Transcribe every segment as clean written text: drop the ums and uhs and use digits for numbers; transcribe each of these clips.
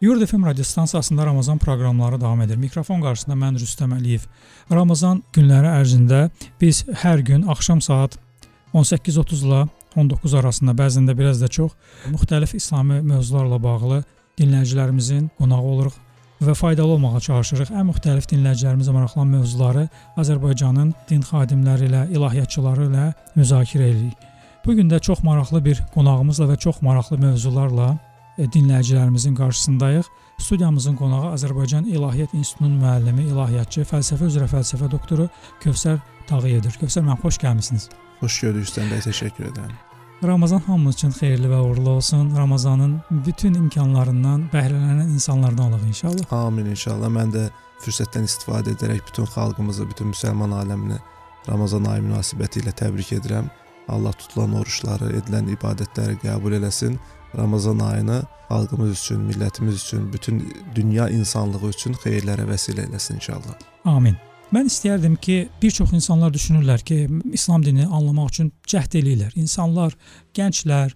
Yurd FM radyo stansiyasında Ramazan proqramları davam edir. Mikrofon qarşısında mən Rüstəm Əliyev. Ramazan günləri ərzində biz hər gün axşam saat 18:30 ilə 19 arasında, bəzən də biraz da çox, müxtəlif İslami mövzularla bağlı dinləyicilərimizin qonağı oluruq və faydalı olmağa çalışırıq. Ən müxtəlif dinləyicilərimizə maraqlanan mövzuları Azərbaycanın din xadimləri ilə, ilahiyyatçıları ilə müzakirə edirik. Bugün də çox maraqlı bir qonağımızla və çox maraqlı mövzularla dinləyicilərimizin qarşısındayıq. Studiyamızın qonağı Azərbaycan İlahiyyat İnstitutunun müəllimi, ilahiyyatçı, fəlsəfə üzrə fəlsəfə doktoru Kövsər Tağıyevdir. Kövsər müəllim, xoş gəlmisiniz. Xoş gördük Rüstəm bəy, təşəkkür edirəm. Ramazan hamımız üçün xeyirli və uğurlu olsun. Ramazanın bütün imkanlarından bəhrələnən insanlardan olaq inşallah. Amin inşallah. Mən də fürsətdən istifadə edərək bütün xalqımızı, bütün müsəlman aləmini Ramazan ayı münasibəti ilə təbrik edirəm. Allah tutulan oruçları, edilən ibadətləri qəbul eləsin. Ramazan ayını xalqımız üçün, millətimiz üçün, bütün dünya insanlığı üçün xeyirlərə vəsilə eləsin inşallah. Amin. Mən istəyərdim ki, bir çox insanlar düşünürlər ki, İslam dinini anlamaq üçün cəhd eləyirlər. İnsanlar, gənclər,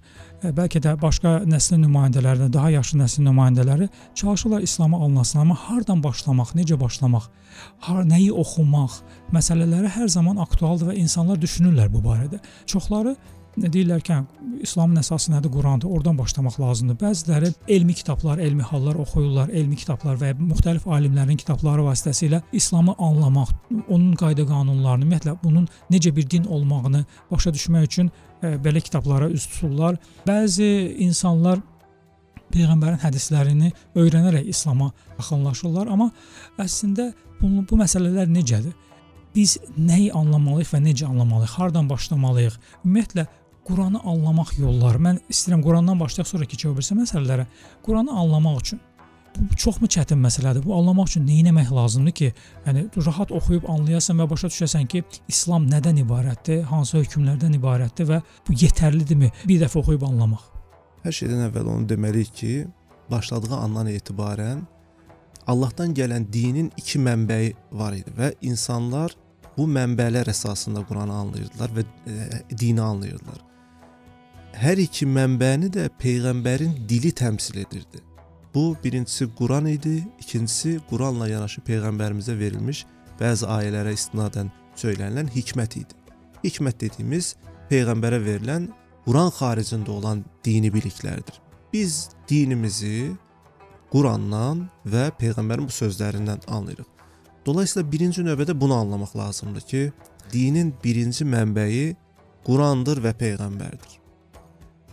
bəlkə də başqa nəslin nümayəndələri, daha yaşlı nəslin nümayəndələri çalışırlar İslamı anlasın, amma hardan başlamaq, necə başlamaq, nəyi oxumaq məsələləri hər zaman aktualdır və insanlar düşünürlər bu barədə. Çoxları deyirlər ki, İslamın əsası nədir? Qurandır, oradan başlamaq lazımdır. Bəziləri elmi kitablar, elmi hallar oxuyurlar, elmi kitablar və müxtəlif alimlərin kitabları vasitəsilə İslamı anlamaq, onun qayda-qanunlarını, ümumiyyətlə bunun necə bir din olmağını başa düşmək üçün belə kitablara üz tuturlar. Bəzi insanlar Peyğəmbərin hədislərini öyrənərək İslama yaxınlaşırlar, amma əslində bu məsələlər necədir? Biz nəyi anlamalıyıq və necə anlamalıyıq? Hardan başlamalıyıq? Ümumiyyətlə, Quranı anlamaq yolları. Mən istəyirəm Qurandan başlayaq, sonra keçək o birisi məsələlərə. Quranı anlamaq üçün bu çoxmu çətin məsələdir? Bu anlamaq üçün nə etmək lazımdır ki, yəni rahat oxuyub anlayasan və başa düşəsən ki, İslam nədən ibarətdir, hansı hökmlərdən ibarətdir və bu yetərlidirmi bir dəfə oxuyub anlamaq? Hər şeydən əvvəl onu deməliyik ki, başladığı andan etibarən Allahdan gələn dinin iki mənbəyi var idi və insanlar bu mənbələr əsasında Quranı anlayırdılar və dini anlayırdılar. Hər iki mənbəni də Peyğəmbərin dili təmsil edirdi. Bu, birincisi Quran idi, ikincisi Quranla yanaşı Peyğəmbərimizə verilmiş bəzi ayələrə istinadən söylənilən hikmət idi. Hikmət dediyimiz Peyğəmbərə verilən Quran xaricində olan dini biliklərdir. Biz dinimizi Qurandan və Peyğəmbərin bu sözlərindən anlayırıq. Dolayısıyla birinci növbədə bunu anlamaq lazımdır ki, dinin birinci mənbəyi Qurandır və Peyğəmbərdir.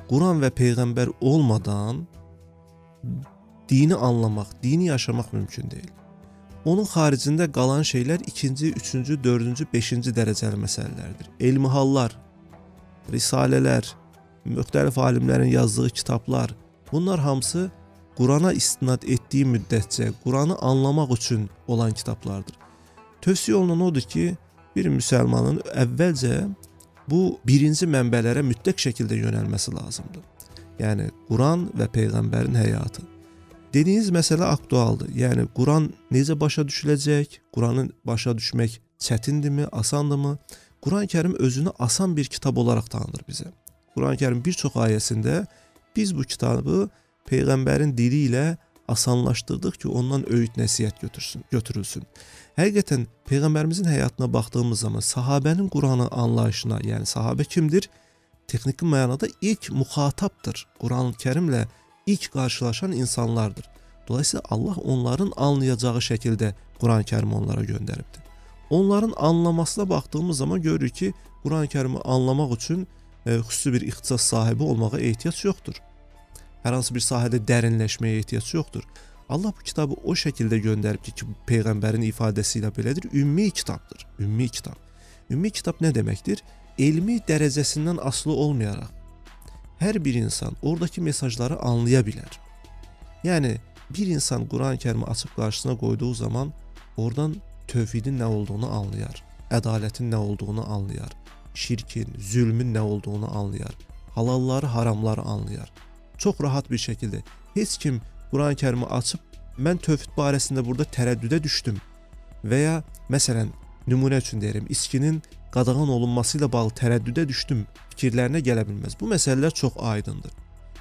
Quran və Peyğəmbər olmadan dini anlamaq, dini yaşamaq mümkün deyil. Onun xaricində qalan şeylər ikinci, üçüncü, dördüncü, beşinci dərəcəli məsələlərdir. Elmi hallar, risalələr, müxtəlif alimlərin yazdığı kitablar, bunlar hamısı Qurana istinad etdiyi müddətcə Quranı anlamaq üçün olan kitablardır. Tövsiyə olunan odur ki, bir müsəlmanın əvvəlcə bu birinci mənbələrə mütləq şəkildə yönəlməsi lazımdır. Yəni, Quran və Peyğəmbərin həyatı. Dediyiniz məsələ aktualdır. Yəni, Quran necə başa düşüləcək? Quranı başa düşmək çətindirmi, asandırmı? Quran-Kərim özünü asan bir kitab olaraq tanınır bizə. Quran-Kərim bir çox ayəsində biz bu kitabı Peyğəmbərin dili ilə asanlaşdırdıq ki, ondan öyüd nəsihət götürülsün. Həqiqətən Peyğəmbərimizin həyatına baxdığımız zaman sahabənin Quranı anlayışına, yəni sahabə kimdir? Texniki mənada ilk müxatabdır. Quran-Kərimlə ilk qarşılaşan insanlardır. Dolayısıyla Allah onların anlayacağı şəkildə Quran-Kərimi onlara göndəribdir. Onların anlamasına baxdığımız zaman görürük ki, Quran-Kərimi anlamaq üçün xüsusi bir ixtisas sahibi olmağa ehtiyac yoxdur. Hər hansı bir sahədə dərinləşməyə ehtiyac yoxdur. Allah bu kitabı o şəkildə göndərib ki, Peyğəmbərin ifadəsi ilə belədir, ümmi kitabdır. Ümmi kitab. Ümmi kitab nə deməkdir? Elmi dərəcəsindən asılı olmayaraq, hər bir insan oradakı mesajları anlaya bilər. Yəni, bir insan Quran-Kərimi açıb qarşısına qoyduğu zaman oradan tövhidin nə olduğunu anlayar, ədalətin nə olduğunu anlayar, şirkin, zülmün nə olduğunu anlayar, halalları, haramları anlayar. Çox rahat bir şəkildə. Heç kim Quran-Kərimi açıb, mən tövhid barəsində burada tərəddüdə düşdüm və ya, məsələn, nümunə üçün deyirəm, içkinin qadağan olunması ilə bağlı tərəddüdə düşdüm fikirlərinə gələ bilməz. Bu məsələlər çox aydındır.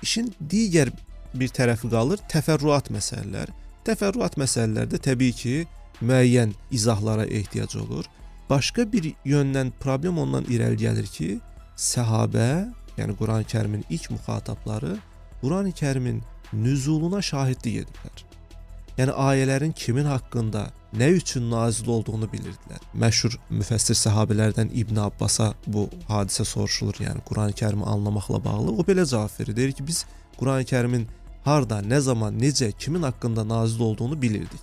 İşin digər bir tərəfi qalır təfərrüat məsələlər. Təfərrüat məsələlərdə təbii ki, müəyyən izahlara ehtiyac olur. Başqa bir yöndən problem ondan irəli gəlir ki, səhabə, yəni Qurani-Kərimin ilk müxatabları Qurani-Kərimin nüzuluna şahidlik ediblər. Yəni ayələrin kimin haqqında, nə üçün nazil olduğunu bilirdilər. Məşhur müfəssir səhabələrdən İbn Abbasa bu hadisə soruşulur, yəni Qurani-Kərimi anlamaqla bağlı. O belə cavab verir. Deyir ki, biz Qurani-Kərimin harda, nə zaman, necə, kimin haqqında nazil olduğunu bilirdik.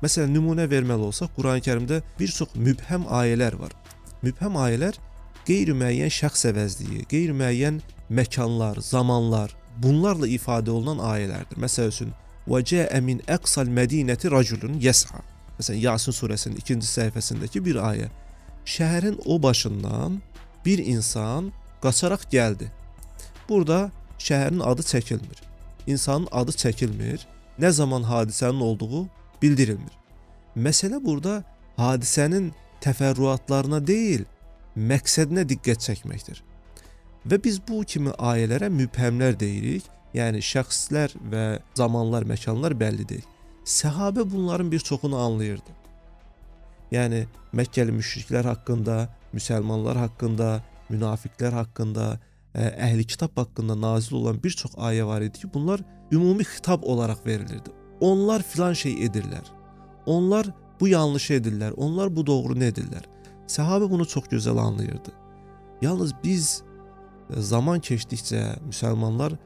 Məsələn, nümunə verməli olsaq, Qurani-Kərimdə bir çox mübhəm ayələr var. Mübhəm ayələr qeyri-müəyyən şəxs əvəzliyi, qeyri-müəyyən məkanlar, zamanlar, bunlarla ifadə olunan ayələrdir. Məsəl üçün, وَجَاءَ مِنْ أَقْصَى الْمَدِينَةِ رَجُلٌ يَسْعَى. Məsələn, Yasin surəsinin 2-ci səhifəsindəki bir ayə. Şəhərin o başından bir insan qaçaraq gəldi. Burada şəhərin adı çəkilmir. İnsanın adı çəkilmir. Nə zaman hadisənin olduğu bildirilmir. Məsələ burada hadisənin təfərrüatlarına deyil, məqsədinə diqqət çəkməkdir. Və biz bu kimi ayələrə mübhəmlər deyirik. Yəni şəxslər və zamanlar, məkanlar bəlli deyil. Səhabə bunların bir çoxunu anlayırdı. Yəni Məkkəli müşriklər haqqında, müsəlmanlar haqqında, münafiqlər haqqında, əhli kitab haqqında nazil olan bir çox ayə var idi ki, bunlar ümumi xitab olaraq verilirdi. Onlar filan şey edirlər. Onlar bu yanlışı edirlər. Onlar bu doğrunu edirlər. Səhabə bunu çox gözəl anlayırdı. Yalnız biz zaman keçdikcə müsəlmanlar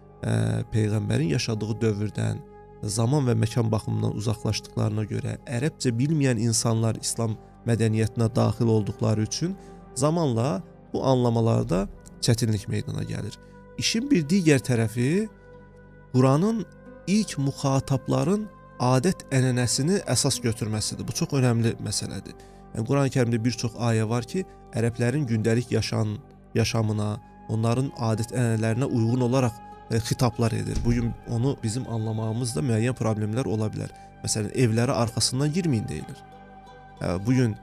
Peyğəmbərin yaşadığı dövrdən, zaman və məkan baxımından uzaqlaşdıqlarına görə ərəbcə bilməyən insanlar İslam mədəniyyətinə daxil olduqları üçün zamanla bu anlamalarda çətinlik meydana gəlir. İşin bir digər tərəfi Quranın ilk müxatabların adət-ənənəsini əsas götürməsidir. Bu çox önəmli məsələdir. Yəni Qurani-Kərimdə bir çox ayə var ki, ərəblərin gündəlik yaşamına, onların adət-ənənələrinə uyğun olaraq xitablar edir. Bugün onu bizim anlamağımızda müəyyən problemlər ola bilər. Məsələn, evlərə arxasından girməyin deyilir. Bugün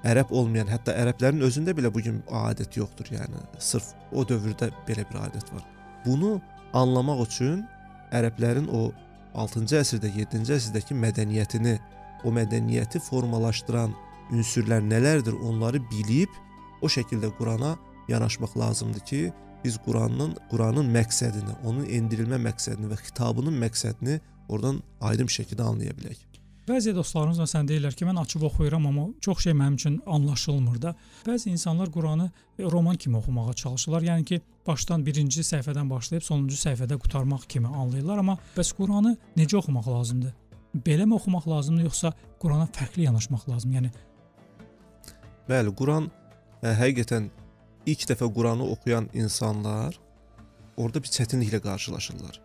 ərəb olmayan, hətta ərəblərin özündə belə bugün adət yoxdur. Yəni sırf o dövrdə belə bir adət var. Bunu anlamaq üçün ərəblərin o 6-cı əsrdə, 7-ci əsrdəki mədəniyyətini, o mədəniyyəti formalaşdıran ünsürlər nələrdir, onları bilib o şəkildə Qurana yanaşmaq lazımdır ki, biz Quranın məqsədini, onun endirilmə məqsədini və xitabının məqsədini oradan aydın bir şəkildə anlaya bilək. Bəzi dostlarımız məsələn deyirlər ki, mən açıb oxuyuram, amma çox şey mənim üçün anlaşılmır da. Bəzi insanlar Quranı roman kimi oxumağa çalışırlar. Yəni ki, başdan birinci səhifədən başlayıb sonuncu səhifədə qurtarmaq kimi anlayırlar. Amma bəs Quranı necə oxumaq lazımdır? Beləmi oxumaq lazımdır, yoxsa Qurana fərqli yanaşmaq lazım? Yəni Bəli, Quran həqiqətən İlk dəfə Quranı oxuyan insanlar orada bir çətinliklə qarşılaşırlar.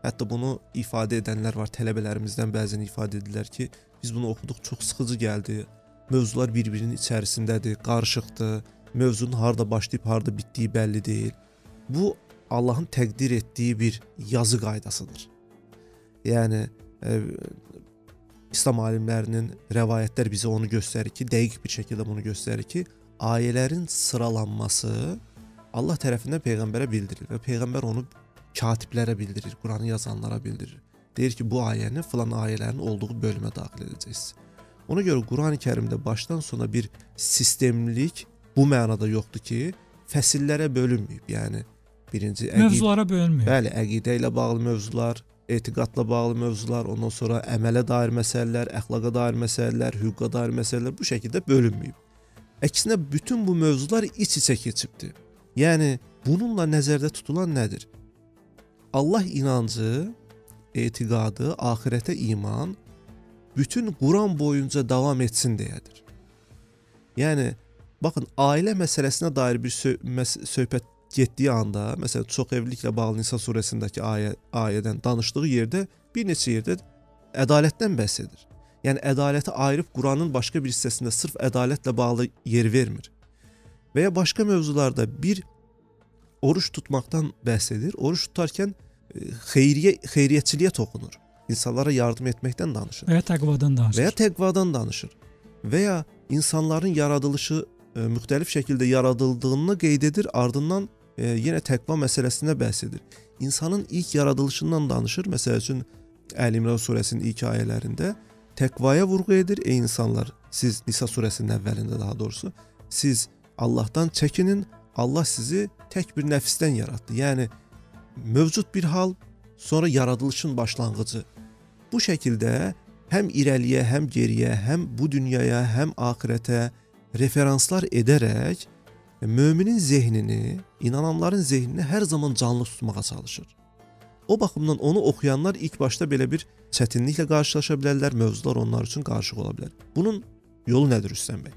Hətta bunu ifadə edənlər var, tələbələrimizdən bəzini ifadə edirlər ki, biz bunu oxuduq, çox sıxıcı gəldi, mövzular bir-birinin içərisindədir, qarışıqdır, mövzunun harda başlayıb, harda bitdiyi bəlli deyil. Bu, Allahın təqdir etdiyi bir yazı qaydasıdır. Yəni, İslam alimlərinin rəvayətlər bizə onu göstərir ki, dəqiq bir şəkildə bunu göstərir ki, ayələrin sıralanması Allah tərəfindən Peyğəmbərə bildirilir və Peyğəmbər onu katiblərə bildirir, Quranı yazanlara bildirir. Deyir ki, bu ayəni filan ayələrin olduğu bölümə daxil edəcəksiniz. Ona görə Qurani-Kərimdə başdan sona bir sistemlilik bu mənada yoxdur ki, fəsillərə bölünməyib. Yəni, birinci mövzulara bölünməyib. Bəli, əqidə ilə bağlı mövzular, etiqadla bağlı mövzular, ondan sonra əmələ dair məsələlər, əxlaqa dair məsələlər, hüquqa dair məsələlər bu şəkildə bölünməyib. Əksinə, bütün bu mövzular iç-içə keçibdir. Yəni, bununla nəzərdə tutulan nədir? Allah inancı, etiqadı, axirətə iman bütün Quran boyunca davam etsin deyədir. Yəni, baxın, ailə məsələsinə dair bir söhbət getdiyi anda, məsələn, çox evliliklə bağlı Nisa surəsindəki ayədən danışdığı yerdə bir neçə yerdə ədalətdən bəhs edir. Yəni, ədaləti ayırıb Quranın başqa bir hissəsində sırf ədalətlə bağlı yer vermir. Və ya başqa mövzularda bir oruç tutmaqdan bəhs edir. Oruç tutarkən xeyriyyəçiliyə toxunur. İnsanlara yardım etməkdən danışır. Və ya təqvadan danışır. Və ya insanların yaradılışı müxtəlif şəkildə yaradıldığını qeyd edir, ardından yenə təqva məsələsində bəhs edir. İnsanın ilk yaradılışından danışır. Məsəl üçün Əl-İmran surəsinin ilk ayələrində təqvaya vurğu edir. Ey insanlar, siz Nisa surəsinin əvvəlində daha doğrusu, siz Allahdan çəkinin. Allah sizi tək bir nəfsdən yaratdı. Yəni mövcud bir hal, sonra yaradılışın başlanğıcı. Bu şəkildə həm irəliyə, həm geriyə, həm bu dünyaya, həm axirətə referanslar edərək möminin zehnini, inananların zehnini hər zaman canlı tutmağa çalışır. O baxımdan onu oxuyanlar ilk başda belə bir çətinliklə qarşılaşa bilərlər, mövzular onlar üçün qarışıq ola bilər. Bunun yolu nədir Rüstəm bəy?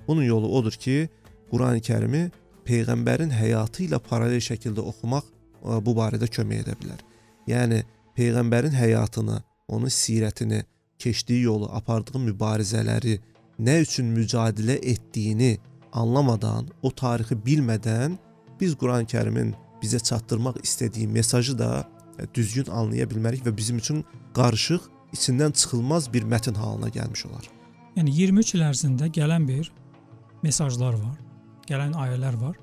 Bunun yolu odur ki, Qurani-Kərimi Peyğəmbərin həyatı ilə paralel şəkildə oxumaq bu barədə kömək edə bilər. Yəni, Peyğəmbərin həyatını, onun sirətini, keçdiyi yolu, apardığı mübarizələri, nə üçün mücadilə etdiyini anlamadan, o tarixi bilmədən biz Qurani-Kərimin bizə çatdırmaq istədiyi mesajı da düzgün anlaya bilmərik və bizim üçün qarışıq, içindən çıxılmaz bir mətn halına gəlmiş olar. Yəni 23 il ərzində gələn bir mesajlar var, gələn ayələr var.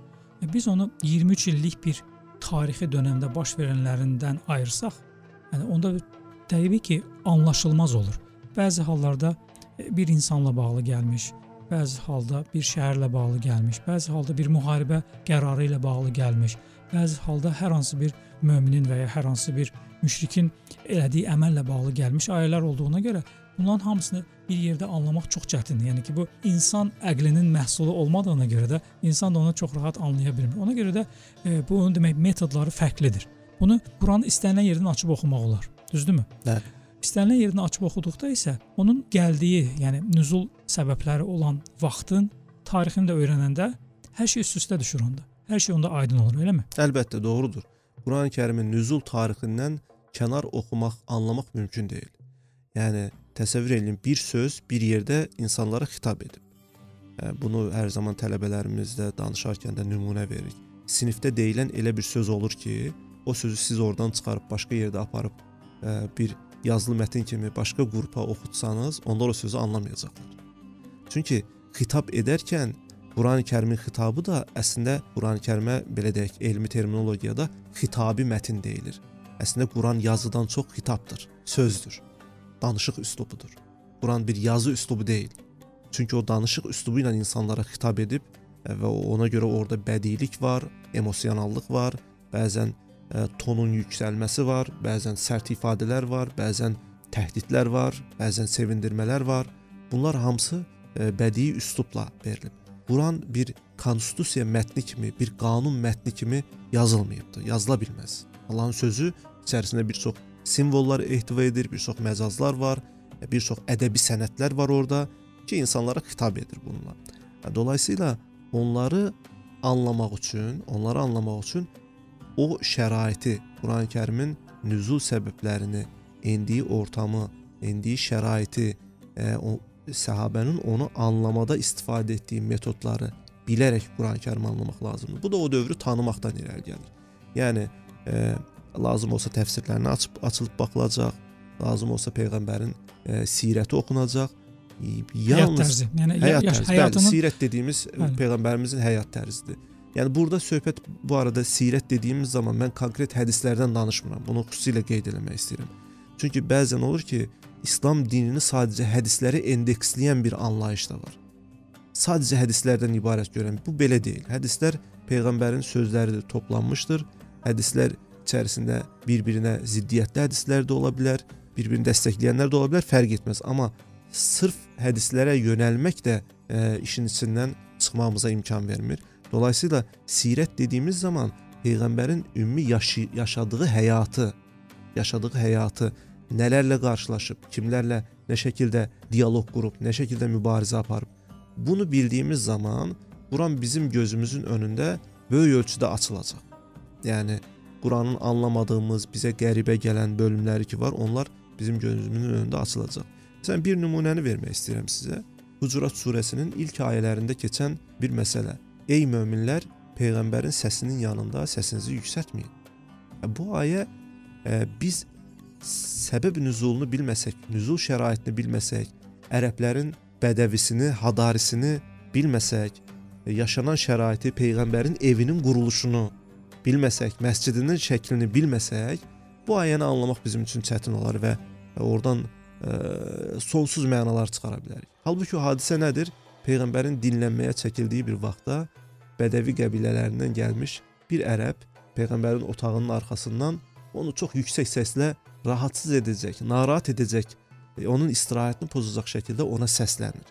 Biz onu 23 illik bir tarixi dönəmdə baş verənlərindən ayırsaq, yəni onda təbii ki, anlaşılmaz olur. Bəzi hallarda bir insanla bağlı gəlmiş, bəzi halda bir şəhərlə bağlı gəlmiş, bəzi halda bir müharibə qərarı ilə bağlı gəlmiş, bəzi halda hər hansı bir möminin və ya hər hansı bir müşrikin elədiyi əməllə bağlı gəlmiş ayələr olduğuna görə bunların hamısını bir yerdə anlamaq çox çətindir. Yəni ki, bu insan əqlinin məhsulu olmadığına görə də insan da onu çox rahat anlaya bilmir. Ona görə də bu onun demək metodları fərqlidir. Bunu Quranı istənilən yerdən açıb oxumaq olar. Düzdürmü? Bəli. İstənilən yerdən açıb oxuduqda isə onun gəldiyi, yəni nüzul səbəbləri olan vaxtın tarixini də öyrənəndə hər şey üst-üstə düşür onda. Hər şey onda aydın olur, eləmi? Əlbəttə, doğrudur. Qurani-Kərimin nüzul tarixindən kənar oxumaq, anlamaq mümkün deyil. Yəni, təsəvvür edin, bir söz bir yerdə insanlara xitab edib. Bunu hər zaman tələbələrimizdə danışarkən də nümunə veririk. Sinifdə deyilən elə bir söz olur ki, o sözü siz oradan çıxarıb başqa yerdə aparıb bir yazılı mətin kimi başqa qrupa oxutsanız, onlar o sözü anlamayacaqlar. Çünki xitab edərkən Qurani-Kərimin xitabı da əslində Qurani-Kərimə belə deyək, elmi terminologiyada xitabi mətin deyilir. Əslində Quran yazıdan çox xitabdır, sözdür, danışıq üslubudur. Quran bir yazı üslubu deyil. Çünki o danışıq üslubu ilə insanlara xitab edib və ona görə orada bədilik var, emosionallıq var, bəzən tonun yüksəlməsi var, bəzən sərt ifadələr var, bəzən təhdidlər var, bəzən sevindirmələr var. Bunlar hamısı bədii üslubla verilib. Quran bir konstitusiya mətni kimi, bir qanun mətni kimi yazılmayıbdır, yazıla bilməz. Allahın sözü içərisində bir çox simvollar ehtiva edir, bir çox məcazlar var, bir çox ədəbi sənətlər var orada ki, insanlara xitab edir bununla. Dolayısıyla onları anlamaq üçün o şəraiti, Qurani-Kərimin nüzul səbəblərini, endiyi ortamı, endiyi şəraiti, səhabənin onu anlamada istifadə etdiyi metodları bilərək Qurani-Kərimi anlamaq lazımdır. Bu da o dövrü tanımaqdan irəli gəlir. Yəni, lazım olsa təfsirlərini açılıb baxılacaq, lazım olsa Peyğəmbərin sirəti oxunacaq. Həyat tərzi. Yəni, həyatının... Sirət dediyimiz Peyğəmbərimizin həyat tərzidir. Yəni, burada söhbət bu arada sirət dediyimiz zaman mən konkret hədislərdən danışmıram. Bunu xüsusilə qeyd eləmək istəyirəm. Çünki bəzən olur ki, İslam dinini sadəcə hədisləri endeksləyən bir anlayış da var. Sadəcə hədislərdən ibarət görən. Bu belə deyil. Hədislər Peyğəmbərin sözləridir, toplanmışdır. Hədislər içərisində bir-birinə ziddiyyətli hədislər də ola bilər, bir-birini dəstəkləyənlər də ola bilər, fərq etməz. Amma sırf hədislərə yönəlmək də işin içindən çıxmamıza imkan vermir. Dolayısıyla sirət dediyimiz zaman Peyğəmbərin ümumi yaşadığı həyatı, nələrlə qarşılaşıb, kimlərlə nə şəkildə diyaloq qurub, nə şəkildə mübarizə aparıb. Bunu bildiyimiz zaman Quran bizim gözümüzün önündə böyük ölçüdə açılacaq. Yəni, Quranın anlamadığımız, bizə qəribə gələn bölümləri ki var, onlar bizim gözümüzün önündə açılacaq. Məsələn, bir nümunəni vermək istəyirəm sizə. Hucurat surəsinin ilk ayələrində keçən bir məsələ. Ey möminlər, Peyğəmbərin səsinin yanında səsinizi yüksəltməyin. Bu ayə biz səbəb nüzulunu bilməsək, nüzul şəraitini bilməsək, ərəblərin bədəvisini, hadarisini bilməsək, yaşanan şəraiti, Peyğəmbərin evinin quruluşunu bilməsək, məscidinin şəklini bilməsək, bu ayəni anlamaq bizim üçün çətin olar və oradan sonsuz mənalar çıxara bilərik. Halbuki o hadisə nədir? Peyğəmbərin dinlənməyə çəkildiyi bir vaxtda Bədəvi qəbilələrindən gəlmiş bir ərəb Peyğəmbərin otağının arxasından onu çox yüksək səslə rahatsız edəcək, narahat edəcək, onun istirahətini pozacaq şəkildə ona səslənir.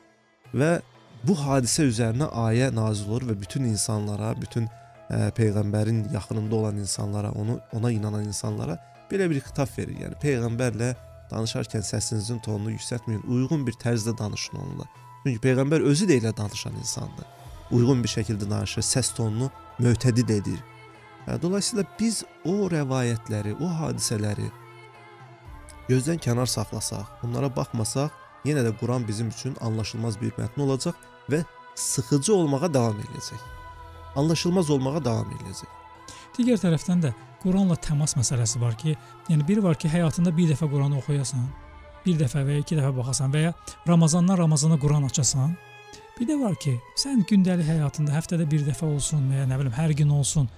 Və bu hadisə üzərinə ayə nazil olur və bütün insanlara, bütün Peyğəmbərin yaxınında olan insanlara, ona inanan insanlara belə bir xitab verir. Yəni Peyğəmbərlə danışarkən səsinizin tonunu yüksəltməyin, uyğun bir tərzdə danışın onunla. Çünki Peyğəmbər özü də elə danışan insandır. Uyğun bir şəkildə danışır, səs tonunu mötədid edir. Dolayısıyla biz o rəvayətləri, o hadisələri gözdən kənar saxlasaq, bunlara baxmasaq, yenə də Quran bizim üçün anlaşılmaz bir mətn olacaq və sıxıcı olmağa davam edəcək. Anlaşılmaz olmağa davam edəcək. Digər tərəfdən də Quranla təmas məsələsi var ki, yəni biri var ki, həyatında bir dəfə Quranı oxuyasan, bir dəfə və ya iki dəfə baxasan və ya Ramazandan Ramazana Quran açasan. Bir də var ki, sən gündəlik həyatında həftədə bir dəfə olsun və ya nə bilim hər gün olsun,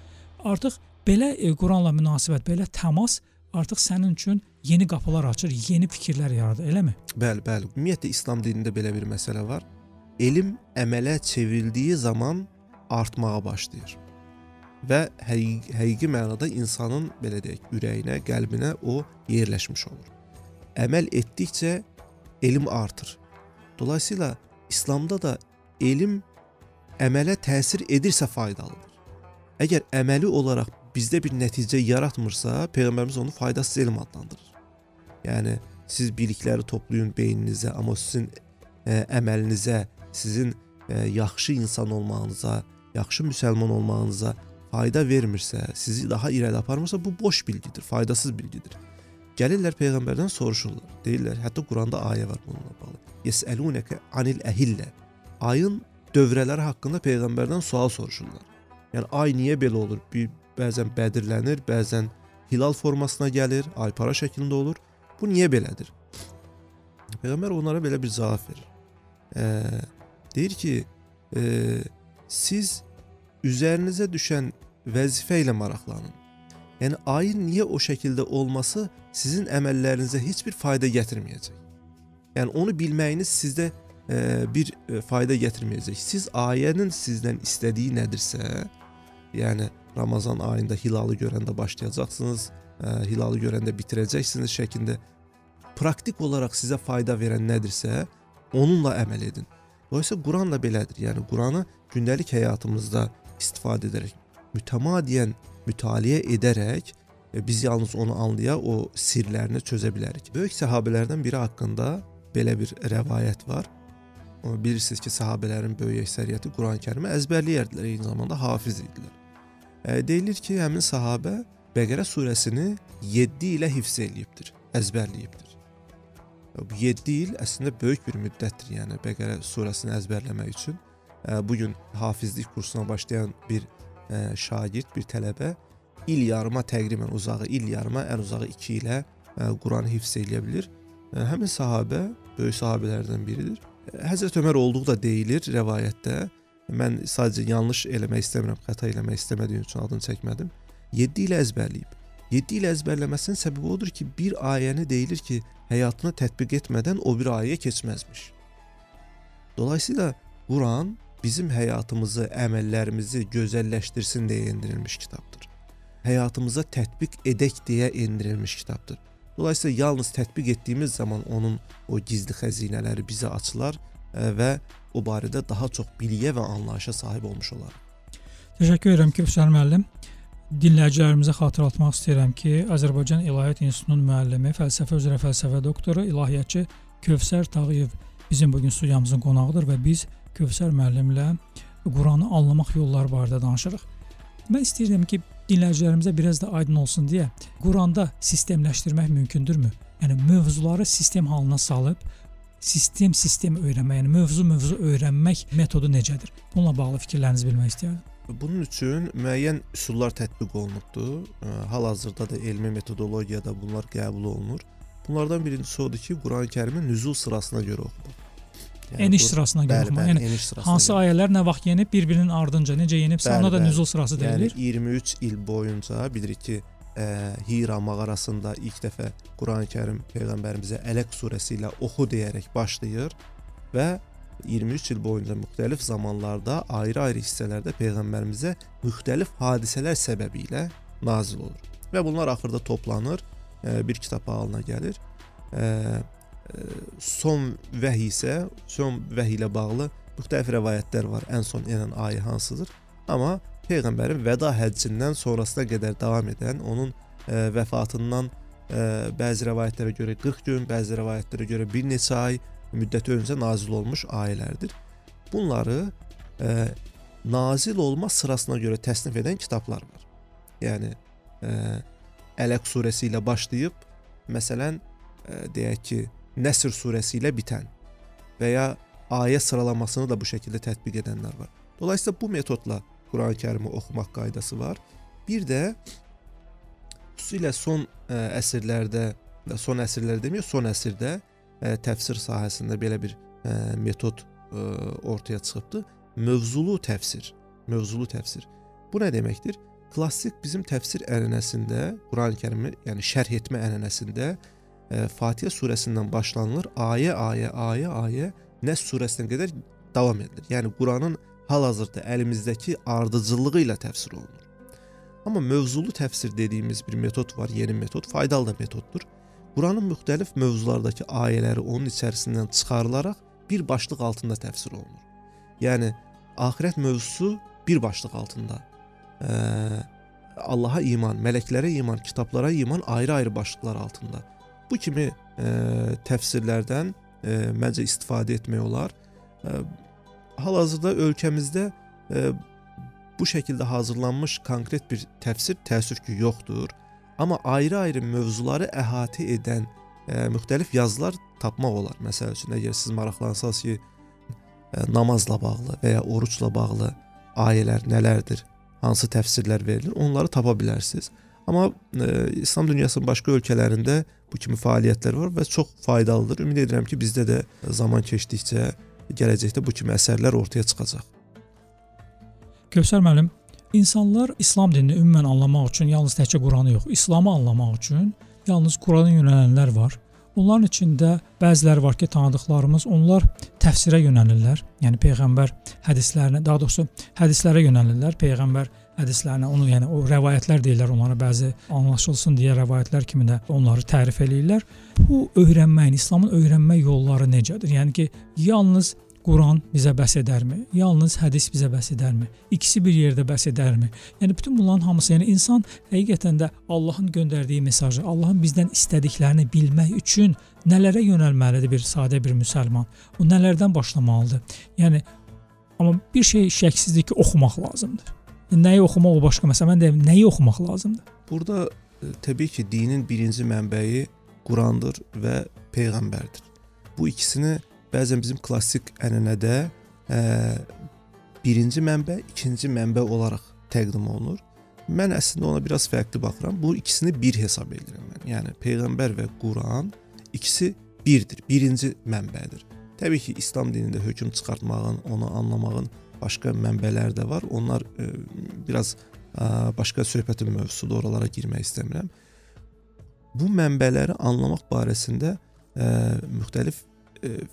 artıq belə Quranla münasibət, belə təmas artıq sənin üçün yeni qapılar açır, yeni fikirlər yaradır, eləmi? Bəli, bəli. Ümumiyyətlə İslam dinində belə bir məsələ var. Elm əmələ çevrildiyi zaman artmağa başlayır. Və həqiqi mənada insanın, belə deyək, ürəyinə, qəlbinə o yerləşmiş olur. Əməl etdikcə elm artır. Dolayısıyla İslamda da elm əmələ təsir edirsə faydalıdır. Əgər əməli olaraq bizdə bir nəticə yaratmırsa, Peyğəmbərimiz onu faydasız elm adlandırır. Yəni, siz bilikləri toplayın beyninizə, amma sizin əməlinizə, sizin yaxşı insan olmağınıza, yaxşı müsəlman olmağınıza fayda vermirsə, sizi daha irəli aparmırsa, bu boş bilgidir, faydasız bilgidir. Gəlirlər Peyğəmbərdən soruşurlar. Deyirlər, hətta Quranda ayə var bununla bağlı. Yəsəlunəkə anil əhillə. Ayın dövrələri haqqında Peyğəmbərdən sual soruşurlar. Yəni, ay niyə belə olur? Bəzən bədirlənir, bəzən hilal formasına gəlir, ay para şəklində olur. Bu niyə belədir? Peyğəmbər onlara belə bir cavab verir. Deyir ki, siz üzərinizə düşən vəzifə ilə maraqlanın. Yəni, ayın niyə o şəkildə olması sizin əməllərinizə heç bir fayda gətirməyəcək. Yəni, onu bilməyiniz sizdə bir fayda gətirməyəcək. Siz ayənin sizdən istədiyi nədirsə, yəni Ramazan ayında hilalı görəndə başlayacaqsınız, hilalı görəndə bitirəcəksiniz şəklində praktik olaraq sizə fayda verən nədirsə, onunla əməl edin. Dolayısıyla Quran da belədir. Yəni, Quranı gündəlik həyatımızda istifadə edərək, mütəmadiyyən mütaliə edərək biz yalnız onu anlaya, o sirlərini çözə bilərik. Böyük səhabələrdən biri haqqında belə bir rəvayət var. Bilirsiniz ki, səhabələrin böyük əksəriyyəti Quran-Kərimi əzbərləyərdilər, eyni zamanda hafiz idilər. Deyilir ki, həmin sahabə Bəqərə surəsini 7 ilə hifz eləyibdir, əzbərləyibdir. Bu 7 il əslində böyük bir müddətdir, yəni Bəqərə surəsini əzbərləmək üçün. Bugün hafizlik kursuna başlayan bir şagird, bir tələbə il yarıma təqribən uzağı, il yarıma ən uzağı 2 ilə Quranı hifz eləyə bilir. Həmin sahabə böyük sahabələrdən biridir. Həzrət Ömər olduğu da deyilir rəvayətdə. Mən sadəcə yanlış eləmək istəmirəm, xəta eləmək istəmədiyim üçün adını çəkmədim. 7 ilə əzbərləyib. 7 ilə əzbərləməsinin səbəbi odur ki, bir ayəni deyilir ki, həyatına tətbiq etmədən o bir ayəyə keçməzmiş. Dolayısıyla Quran bizim həyatımızı, əməllərimizi gözəlləşdirsin deyə endirilmiş kitabdır. Həyatımıza tətbiq edək deyə endirilmiş kitabdır. Dolayısıyla yalnız tətbiq etdiyimiz zaman onun o gizli xəzinələri bizə açılar və o barədə daha çox biliyə və anlayışa sahib olmuş olarıq. Təşəkkür edirəm Kövsər müəllim. Dinləyicilərimizə xatırlatmaq istəyirəm ki, Azərbaycan İlahiyyat İnstitutunun müəllimi, fəlsəfə üzrə fəlsəfə doktoru, ilahiyyatçı Kövsər Tağıyev bizim bugün studiyamızın qonağıdır və biz Kövsər müəllimlə Quranı anlamaq yolları barədə danışırıq. Mən istəyirəm ki, dinləyicilərimizə biraz da aydın olsun deyə Quranda sistemləşdirmək mümkündürmü? Yəni mövzuları sistem halına salıb sistem öyrənmək, yəni mövzu öyrənmək metodu necədir? Bununla bağlı fikirlərinizi bilmək istəyirəm. Bunun üçün müəyyən üsullar tətbiq olunubdur. Hal-hazırda da elmi metodologiyada bunlar qəbul olunur. Bunlardan birincisi odur ki, Quran-Kərimi nüzul sırasına görə oxumaq. Yəni, eniş sırasına görə oxumaq. Yəni eniş sırasına hansı görə. ayələr nə vaxt yenib bir-birinin ardınca necə yenibsə ona da nüzul sırası deyilir. Yəni 23 il boyunca bilirik ki, Hira mağarasında ilk dəfə Qurani-Kərim peyğəmbərimizə Ələq surəsi ilə oxu deyərək başlayır və 23 il boyunca müxtəlif zamanlarda ayrı-ayrı hissələrdə peyğəmbərimizə müxtəlif hadisələr səbəbilə nazil olur. Və bunlar axırda toplanır, bir kitab halına gəlir. Son vəhy isə, son vəhy ilə bağlı müxtəlif rəvayətlər var. Ən son enən ayə hansıdır? Amma peyğəmbərin vəda həccindən sonrasına qədər davam edən, onun vəfatından bəzi rəvayətlərə görə 40 gün, bəzi rəvayətlərə görə bir neçə ay müddəti öncə nazil olmuş ayələrdir. Bunları nazil olma sırasına görə təsnif edən kitablar var. Yəni Ələq surəsi ilə başlayıb, məsələn, deyək ki, Nəsr surəsi ilə bitən və ya ayə sıralamasını da bu şəkildə tətbiq edənlər var. Dolayısıyla bu metodla Qurani-Kərimi oxumaq qaydası var. Bir də xüsusilə son əsrlərdə təfsir sahəsində belə bir metod ortaya çıxıbdır. Mövzulu təfsir. Bu nə deməkdir? Klassik bizim təfsir ənənəsində, Qurani-Kərimi, yəni şərh etmə ənənəsində Fatihə surəsindən başlanılır, ayə, Nəs surəsinə qədər davam edilir. Yəni Quranın hal-hazırda əlimizdəki ardıcıllığı ilə təfsir olunur. Amma mövzulu təfsir dediyimiz bir metod var, yeni metod, faydalı da metoddur. Quranın müxtəlif mövzulardakı ayələri onun içərisindən çıxarılaraq bir başlıq altında təfsir olunur. Yəni axirət mövzusu bir başlıq altında. Allaha iman, mələklərə iman, kitablara iman ayrı-ayrı başlıqlar altında. Bu kimi təfsirlərdən məncə istifadə etmək olar. Hal-hazırda ölkəmizdə bu şəkildə hazırlanmış konkret bir təfsir təəssüf ki, yoxdur. Amma ayrı-ayrı mövzuları əhatə edən müxtəlif yazılar tapmaq olar. Məsəl üçün, əgər siz maraqlansanız ki, namazla bağlı və ya orucla bağlı ayələr nələrdir, hansı təfsirlər verilir, onları tapa bilərsiniz. Amma İslam dünyasının başqa ölkələrində bu kimi fəaliyyətlər var və çox faydalıdır. Ümid edirəm ki, bizdə də zaman keçdikcə gələcəkdə bu kimi əsərlər ortaya çıxacaq. Kövsər müəllim, insanlar İslam dinini ümumən anlamaq üçün yalnız təkcə Quranı yox, İslamı anlamaq üçün yalnız Qurana yönələnlər var. Onların içində bəziləri var ki, tanıdıqlarımız, onlar təfsirə yönəlirlər. Yəni peyğəmbər hədislərinə, daha doğrusu hədislərə yönəlirlər. Peyğəmbər hədislərinə, onu yəni o rəvayətlər deyirlər, onlara bəzi anlaşılsın deyə rəvayətlər kimi də onları tərif eləyirlər. Bu öyrənməyin, İslamın öyrənmə yolları necədir? Yəni ki, yalnız Quran bizə bəs edərmi? Yalnız hədis bizə bəs edərmi? İkisi bir yerdə bəs edərmi? Yəni bütün bunların hamısı, yəni insan həqiqətən də Allahın göndərdiyi mesajı, Allahın bizdən istədiklərini bilmək üçün nələrə yönəlməlidir bir sadə bir müsəlman? O nələrdən başlamalıdır? Yəni amma bir şey şəksizdir ki, oxumaq lazımdır. Nəyi oxumaq o başqa məsələ. Mən deyim, nəyi oxumaq lazımdır? Burada təbii ki, dinin birinci mənbəyi Qurandır və peyğəmbərdir. Bu ikisini bəzən bizim klassik ənənədə birinci mənbə, ikinci mənbə olaraq təqdim olunur. Mən əslində ona biraz fərqli baxıram. Bu ikisini bir hesab edirəm mən. Yəni peyğəmbər və Quran ikisi birdir, birinci mənbədir. Təbii ki, İslam dinində hökm çıxartmağın, onu anlamağın başqa mənbələr də var. Onlar biraz başqa söhbətin mövzusudur, oralara girmək istəmirəm. Bu mənbələri anlamaq barəsində müxtəlif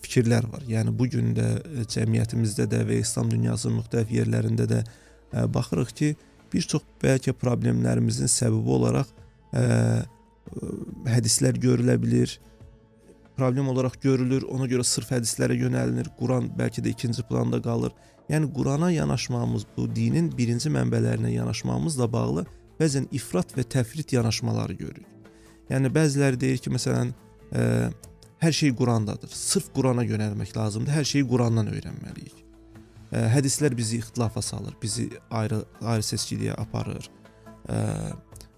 fikirlər var. Yəni bu gün də cəmiyyətimizdə də və İslam dünyasının müxtəlif yerlərində də baxırıq ki, bir çox bəlkə problemlərimizin səbəbi olaraq hədislər görülə bilir, problem olaraq görülür, ona görə sırf hədislərə yönəlilir, Quran bəlkə də ikinci planda qalır. Yəni Qurana yanaşmamız, bu dinin birinci mənbələrinə yanaşmamızla bağlı bəzən ifrat və təfrit yanaşmaları görürük. Yəni bəziləri deyir ki, məsələn, hər şey Qurandadır. Sırf Qurana yönəlmək lazımdır. Hər şeyi Qurandan öyrənməliyik. Hədislər bizi ixtilafa salır, bizi ayrı seçkiliyə aparır.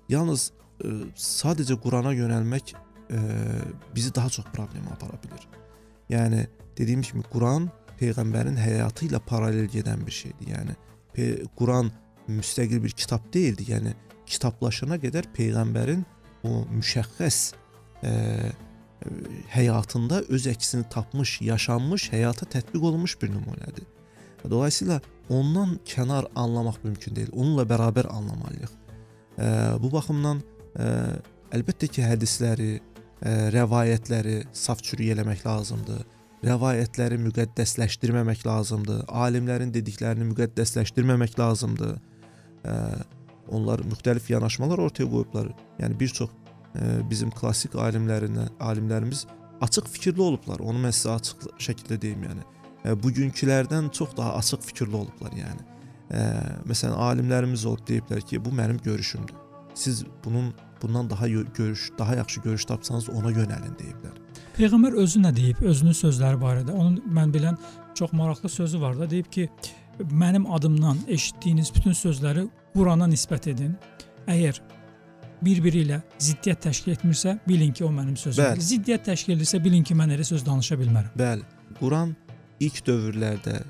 Yalnız sadəcə Qurana yönəlmək bizi daha çox problemə apara bilir. Yəni dediyim kimi Quran peyğəmbərin həyatı ilə paralel gedən bir şeydir. Yəni Quran müstəqil bir kitab deyildi. Yəni kitablaşana qədər peyğəmbərin o müşəxxəs həyatında öz əksini tapmış, yaşanmış, həyata tətbiq olunmuş bir nümunədir. Dolayısıyla ondan kənar anlamaq mümkün deyil. Onunla bərabər anlamalıyıq. Bu baxımdan əlbəttə ki, hədisləri, rəvayətləri saf çürük eləmək lazımdır. Rəvayətləri müqəddəsləşdirməmək lazımdır. Alimlərin dediklərini müqəddəsləşdirməmək lazımdır. Onlar müxtəlif yanaşmalar ortaya qoyublar. Yəni bir çox bizim klassik alimlərimiz açıq fikirli olublar. Onu mən sizə açıq şəkildə deyim, yəni. Bugünkülərdən çox daha açıq fikirli olublar, yəni. Məsələn, alimlərimiz olub deyiblər ki, bu mənim görüşümdür. Siz bundan daha yaxşı görüş tapsanız ona yönəlin deyiblər. Peyğəmbər özü nə deyib, özünün sözləri barədə? Onun mən bilən çox maraqlı sözü var da, deyib ki, mənim adımdan eşitdiyiniz bütün sözləri Qurana nisbət edin. Əgər bir-biri ilə ziddiyyət təşkil etmirsə, bilin ki, o mənim sözümdür. Ziddiyyət təşkil edirsə, bilin ki, mən elə söz danışa bilmərəm. Bəli, Quran ilk dövrlərdə,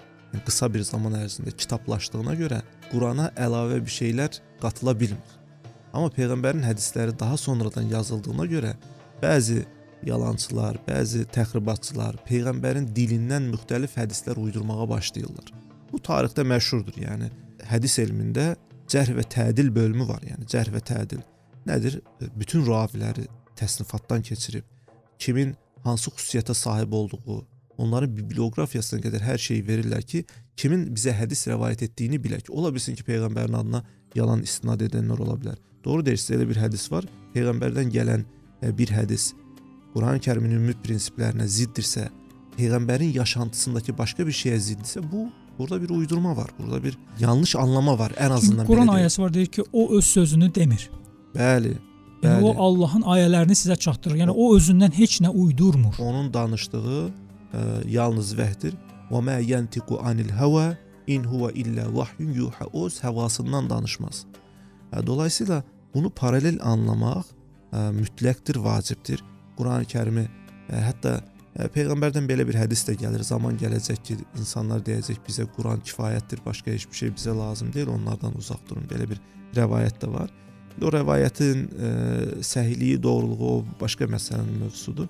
qısa bir zaman ərzində kitablaşdığına görə Qurana əlavə bir şeylər qatıla bilmir. Amma Peyğəmbərin hədisləri daha sonradan yazıldığına görə bəzi yalançılar, bəzi təxribatçılar Peyğəmbərin dilindən müxtəlif hədislər uydurmağa başlayırlar. Bu tarixdə məşhurdur, yəni hədis elmində cərh və tədil bölümü var, yəni cərh və tədil. Nədir? Bütün raviləri təsnifatdan keçirib, kimin hansı xüsusiyyətə sahib olduğu, onların bibliografiyasına qədər hər şeyi verirlər ki, kimin bizə hədis rəvayət etdiyini bilək. Ola bilsin ki, Peyğəmbərin adına yalan istinad edənlər ola bilər. Doğru deyirsə, elə bir hədis var. Peyğəmbərdən gələn bir hədis Quran-ı Kərimin ümumi prinsiplərinə ziddirsə, Peyğəmbərin yaşantısındakı başqa bir şeyə ziddirsə, burada bir uydurma var. Burada bir yanlış anlama var, ən azından. Çünki Quran ayəsi var, deyir ki, o öz sözünü demir. Bəli. Yəni o Allahın ayələrini sizə çatdırır. Yəni o özündən heç nə uydurmur. Onun danışdığı yalnız vəhdir. Və mə yəntiqu anil həvə in huwa illə vahyun yuha. O öz həvasından danışmaz. Dolayısıyla bunu paralel anlamaq mütləqdir, vacibdir. Quran-ı Kərimi, hətta Peyğəmbərdən belə bir hədis də gəlir. Zaman gələcək ki, insanlar deyəcək bizə Quran kifayətdir, başqa heç bir şey bizə lazım deyil, onlardan uzaq durun. Belə bir rəvayət də var. O rəvayətin səhihliyi, doğruluğu o başqa məsələnin mövzusudur.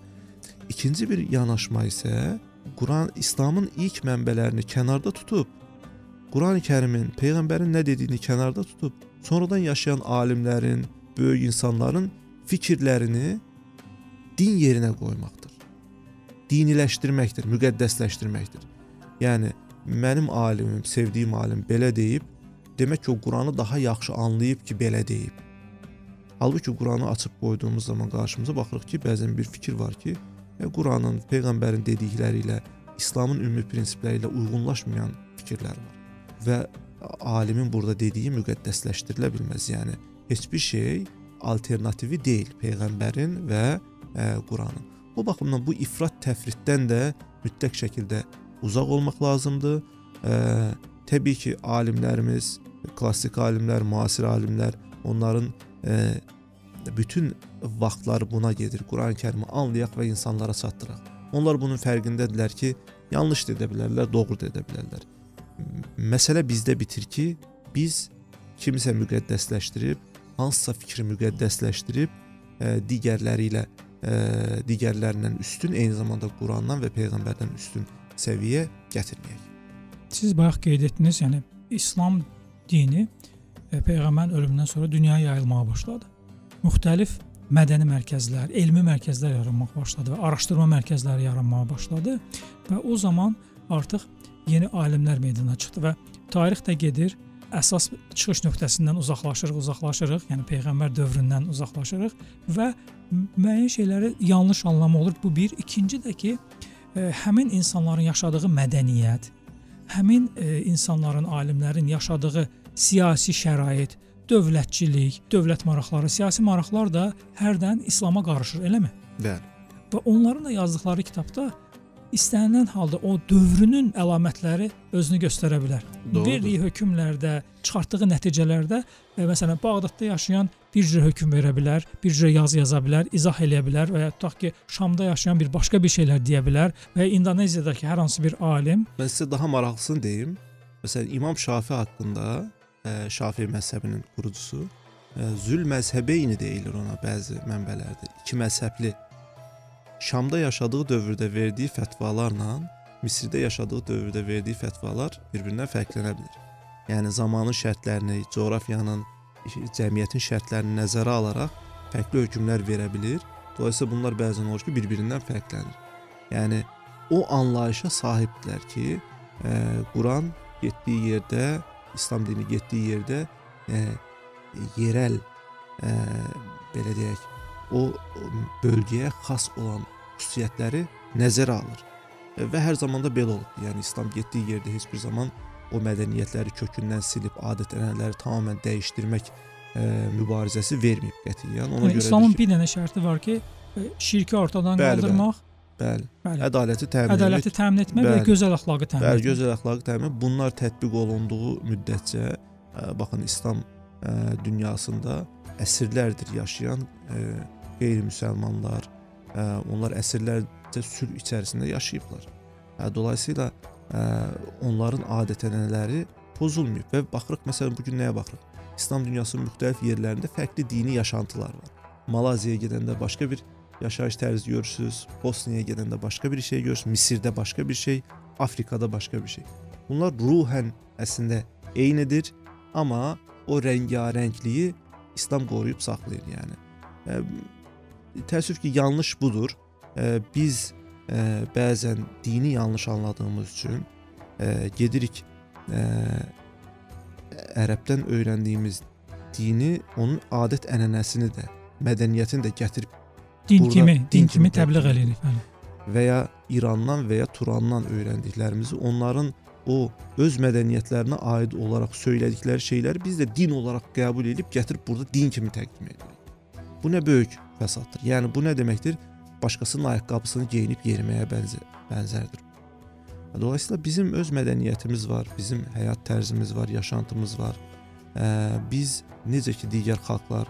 İkinci bir yanaşma isə İslamın ilk mənbələrini kənarda tutub, Quran-ı Kərimin, Peyğəmbərin nə dediyini kənarda tutub, sonradan yaşayan alimlərin, böyük insanların fikirlərini din yerinə qoymaqdır. Diniləşdirməkdir, müqəddəsləşdirməkdir. Yəni, mənim alimim, sevdiyim alim belə deyib, demək ki, o Quranı daha yaxşı anlayıb ki, belə deyib. Halbuki Quranı açıb qoyduğumuz zaman qarşımıza baxırıq ki, bəzən bir fikir var ki, Quranın, Peyğəmbərin dedikləri ilə, İslamın ümumi prinsipləri ilə uyğunlaşmayan fikirlər var. Və alimin burada dediyi müqəddəsləşdirilə bilməz. Yəni, heç bir şey alternativi deyil Peyğəmbərin və Quranın. Bu baxımdan bu ifrat təfritdən də mütləq şəkildə uzaq olmaq lazımdır. Təbii ki, alimlərimiz, klassik alimlər, müasir alimlər, onların bütün vaxtları buna gedir. Quran-ı Kərimi anlayaq və insanlara çatdıraq. Onlar bunun fərqindədirlər ki, yanlış da edə bilərlər, doğru da edə bilərlər. Məsələ bizdə bitir ki, biz kimisə müqəddəsləşdirib, hansısa fikri müqəddəsləşdirib, digərlərindən üstün, eyni zamanda Qurandan və Peyğəmbərdən üstün səviyyə gətirməyək. Siz bayaq qeyd etdiniz, yəni İslam dini Peyğəmbərin ölümündən sonra dünyaya yayılmağa başladı. Müxtəlif mədəni mərkəzlər, elmi mərkəzlər yaranmağa başladı və araşdırma mərkəzləri yaranmağa başladı və o zaman artıq yeni alimlər meydana çıxdı və tarix də gedir, əsas çıxış nöqtəsindən uzaqlaşırıq, yəni Peyğəmbər dövründən uzaqlaşırıq və müəyyən şeyləri yanlış anlama olur. Bu bir. İkinci də ki, həmin insanların yaşadığı mədəniyyət, həmin insanların, alimlərin yaşadığı siyasi şərait, dövlətçilik, dövlət maraqları, siyasi maraqlar da hərdən İslama qarışır, eləmi? Bəli. Və onların da yazdıqları kitabda istənilən halda o dövrünün əlamətləri özünü göstərə bilər. Verdiyi hökmlərdə, çıxartdığı nəticələrdə, məsələn, Bağdadda yaşayan bir cür hökm verə bilər, bir cür yazı yaza bilər, izah eləyə bilər və ya tutaq ki, Şamda yaşayan bir başqa bir şeylər deyə bilər və ya İndoneziyadakı hər hansı bir alim. Mən sizə daha maraqlısını deyim. Məsələn, İmam Şafi haqqında, Şafi məzhəbinin qurucusu, Zül məzhəbeyni deyilir ona bəzi mənbələrdə. İki məzhəbli Şamda yaşadığı dövrdə verdiyi fətvalarla Misirdə yaşadığı dövrdə verdiyi fətvalar bir-birindən fərqlənə bilər. Yəni zamanın şərtlərini, coğrafiyanın, cəmiyyətin şərtlərini nəzərə alaraq fərqli hökmlər verə bilir. Dolayısıyla bunlar bəzən olur ki, bir-birindən fərqlənir. Yəni o anlayışa sahibdirlər ki, Quran getdiyi yerdə, İslam dini getdiyi yerdə yerəl, belə deyək, o bölgəyə xas olan xüsusiyyətləri nəzərə alır. Və hər zaman da belə olub. Yəni İslam getdiyi yerdə heç bir zaman o mədəniyyətləri kökündən silib, adət-ənənələri tamamilə dəyişdirmək mübarizəsi verməyib qətiyyən. Ona görə İslamın bir dənə şərti var ki, şirki ortadan qaldırmaq, ədaləti təmin etmək və gözəl əxlaqı təmin etmək. Gözəl əxlaqı təmin etmək. Bunlar tətbiq olunduğu müddətcə, baxın İslam dünyasında əsrlərdir yaşayan qeyri-müsəlmanlar, onlar əsrlərcə sülh içərisində yaşayıblar. Dolayısıyla onların adət-ənənələri pozulmayıb və baxırıq, məsələn, bugün nəyə baxırıq? İslam dünyasının müxtəlif yerlərində fərqli dini yaşantılar var. Malaziyaya gedəndə başqa bir yaşayış tərzi görürsünüz, Bosniyaya gedəndə başqa bir şey görürsünüz, Misirdə başqa bir şey, Afrikada başqa bir şey. Bunlar ruhən əslində eynidir, amma o rəngarəngliyi İslam qoruyub saxlayır, yəni. Təəssüf ki, yanlış budur. Biz bəzən dini yanlış anladığımız üçün gedirik ərəbdən öyrəndiyimiz dini, onun adət-ənənəsini də, mədəniyyətini də gətirib din kimi təbliğ edirik. Və ya İrandan və ya Turandan öyrəndiklərimizi, onların o öz mədəniyyətlərinə aid olaraq söylədikləri şeyləri biz də din olaraq qəbul edib gətirib burada din kimi təqdim edirik. Bu nə böyük fəsaddır. Yəni bu nə deməkdir? Başqasının ayaqqabısını geyinib yeriməyə bənzərdir. Dolayısıyla bizim öz mədəniyyətimiz var, bizim həyat tərzimiz var, yaşantımız var. Biz necə ki digər xalqlar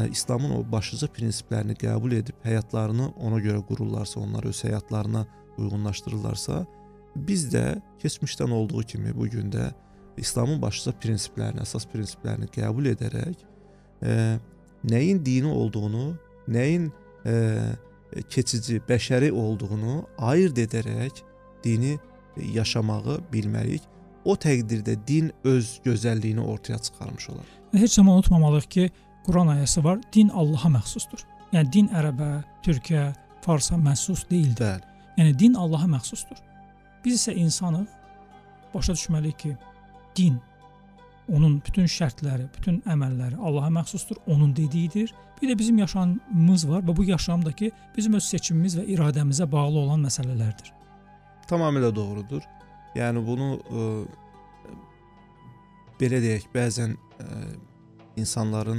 İslamın o başlıca prinsiplərini qəbul edib həyatlarını ona görə qururlarsa, onları öz həyatlarına uyğunlaşdırırlarsa, biz də keçmişdən olduğu kimi bugün də İslamın başlıca prinsiplərini, əsas prinsiplərini qəbul edərək nəyin dini olduğunu, nəyin keçici, bəşəri olduğunu ayırd edərək dini yaşamağı bilməliyik. O təqdirdə din öz gözəlliyini ortaya çıxarmış olar. Heç zaman unutmamalıyıq ki, Quran ayəsi var, din Allaha məxsusdur. Yəni din ərəbə, türkə, farsa məxsus deyildir. Yəni din Allaha məxsusdur. Biz isə insanıq, başa düşməliyik ki, din, onun bütün şərtləri, bütün əməlləri Allaha məxsusdur, onun dediyidir. Bir də bizim yaşamımız var və bu yaşamdakı bizim öz seçimimiz və iradəmizə bağlı olan məsələlərdir. Tamamilə doğrudur. Yəni bunu belə deyək, bəzən insanlara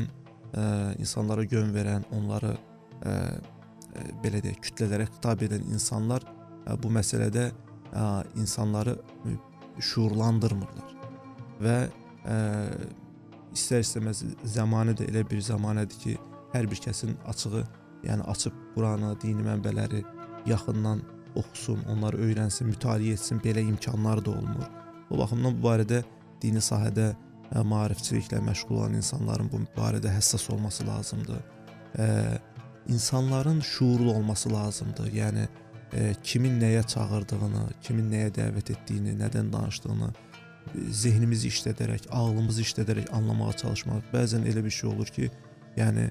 yön verən, onları belə deyək, kütlələrə xitab edən insanlar bu məsələdə insanları şuurlandırmırlar və istər-istəməz zamanı da elə bir zamanədir ki, hər bir kəsin açığı, yəni açıb Quranı, dini mənbələri yaxından oxusun, onları öyrənsin, mütaliə etsin, belə imkanları da olmur. O baxımdan bu barədə dini sahədə maarifçiliklə məşğul olan insanların bu barədə həssas olması lazımdır. İnsanların şuurlu olması lazımdır. Yəni kimin nəyə çağırdığını, kimin nəyə dəvət etdiyini, nədən danışdığını zehnimizi işlədərək, ağlımızı işlədərək anlamağa çalışmaq. Bəzən elə bir şey olur ki, yəni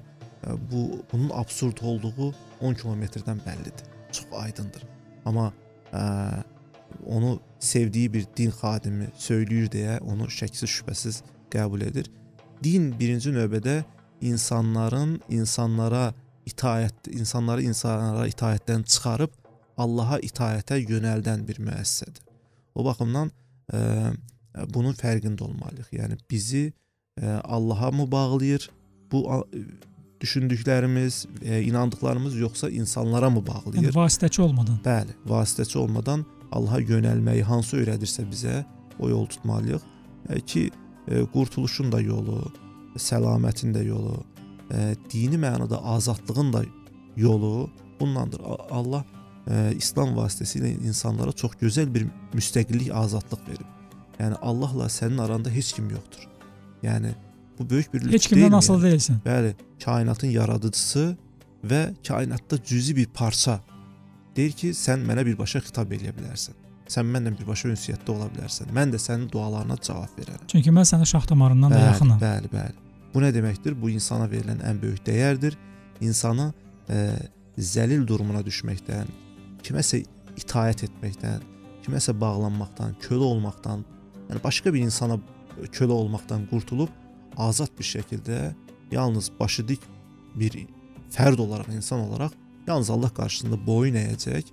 bunun absurd olduğu 10 kilometrdən bəllidir, çox aydındır. Amma onu sevdiyi bir din xadimi söyləyir deyə onu şəksiz şübhəsiz qəbul edir. Din birinci növbədə insanları itaətdən çıxarıb Allaha itaətə yönəldən bir müəssisədir. O baxımdan bunun fərqində olmalıyıq. Yəni bizi Allaha mı bağlayır bu düşündüklərimiz, inandıqlarımız, yoxsa insanlara mı bağlayır? Yəni vasitəçi olmadan. Bəli, vasitəçi olmadan Allaha yönəlməyi hansı öyrədirsə bizə o yol tutmalıyıq ki, qurtuluşun da yolu, səlamətin də yolu, dini mənada azadlığın da yolu bundandır. Allah İslam vasitəsilə insanlara çox gözəl bir müstəqillik, azadlıq verib. Yəni Allahla sənin aranda heç kim yoxdur. Yəni bu böyük bir lütf deyil. Heç kimdən asılı deyilsən. Bəli, kainatın yaradıcısı və kainatda cüzi bir parça Deyir ki, sən mənə birbaşa xitab edə bilərsən. Sən mənlə birbaşa ünsiyyətdə ola bilərsən. Mən də sənin dualarına cavab verərəm. Çünki mən sənə şax damarından da yaxınam. Bəli, bəli. Bu nə deməkdir? Bu insana verilən ən böyük dəyərdir. İnsana zəlil durumuna düşməkdən, kiməsə itaət etməkdən, kiməsə bağlanmaqdan, kölə olmaqdan, yəni başqa bir insana kölə olmaqdan qurtulub azad bir şəkildə yalnız başı dik bir fərd olaraq, insan olaraq yalnız Allah qarşısında boyun əyəcək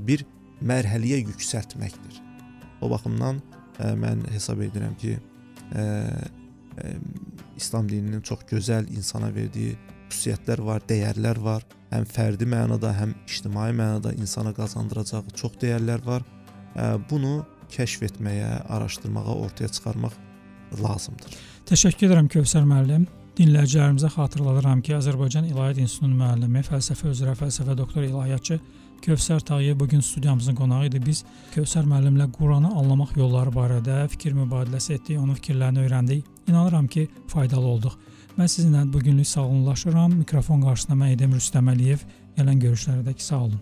bir mərhələyə yüksəltməkdir. O baxımdan mən hesab edirəm ki, İslam dininin çox gözəl insana verdiyi xüsusiyyətlər var, dəyərlər var. Həm fərdi mənada, həm ictimai mənada insana qazandıracağı çox dəyərlər var. Bunu kəşf etməyə, araşdırmağa, ortaya çıxarmaq lazımdır. Təşəkkür edirəm Kövsər müəllim. Dinləyicilərimizə xatırladıram ki, Azərbaycan İlahiyyat İnstitutunun müəllimi, fəlsəfə üzrə fəlsəfə doktor ilahiyyatçı Kövsər Tağıyev bugün studiyamızın qonağı idi. Biz Kövsər müəllimlə Quranı anlamaq yolları barədə fikir mübadiləsi etdik, onun fikirlərini öyrəndik. İnanıram ki, faydalı olduq. Mən sizinlə bugünlük sağolunlaşıram. Mikrofon qarşısında mən Edim Rüstəm Əliyev. Gələn görüşlərdək sağ olun.